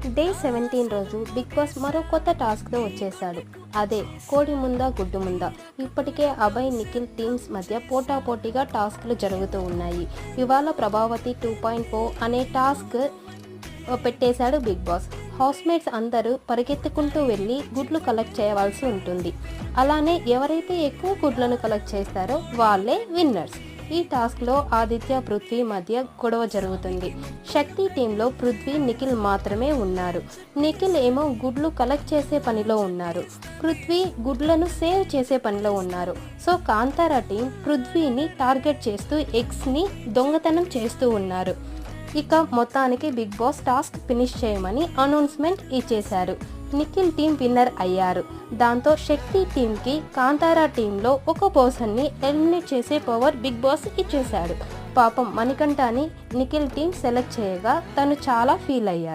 Day 17 రోజు big boss మరో కొత్త టాస్క్తో వచ్చేశాడు. అదే కోడి ముందా గుడ్డు ముందా. ఇప్పటికే అభయ్ నిఖిల్ టీమ్స్ మధ్య పోటాపోటీగా టాస్క్లు జరుగుతూ ఉన్నాయి. ఇవాళ ప్రభావతి 2.0 అనే టాస్క్ పెట్టేశాడు బిగ్ బాస్. హౌస్మేట్స్ అందరూ పరిగెత్తుకుంటూ వెళ్ళి గుడ్లు కలెక్ట్ చేయవలసి ఉంటుంది. అలానే ఎవరైతే ఎక్కువ గుడ్లను కలెక్ట్ చేస్తారో వాళ్ళే విన్నర్స్. ఈ టాస్క్లో ఆదిత్య పృథ్వీ మధ్య గొడవ జరుగుతుంది. శక్తి టీంలో పృథ్వీ నిఖిల్ మాత్రమే ఉన్నారు. నిఖిల్ ఏమో గుడ్లు కలెక్ట్ చేసే పనిలో ఉన్నారు. పృథ్వీ గుడ్లను సేవ్ చేసే పనిలో ఉన్నారు. సో కాంతారా టీం పృథ్వీని టార్గెట్ చేస్తూ ఎగ్స్ని దొంగతనం చేస్తూ ఉన్నారు. ఇక మొత్తానికి బిగ్ బాస్ టాస్క్ ఫినిష్ చేయమని అనౌన్స్మెంట్ ఇచ్చేశారు. నిఖిల్ టీం విన్నర్ అయ్యారు. దాంతో శక్తి టీంకి కాంతారా టీంలో ఒక పర్సన్ని ఎలిమినేట్ చేసే పవర్ బిగ్ బాస్ ఇచ్చేశాడు. పాపం మణికంఠని నిఖిల్ టీం సెలెక్ట్ చేయగా తను చాలా ఫీల్ అయ్యారు.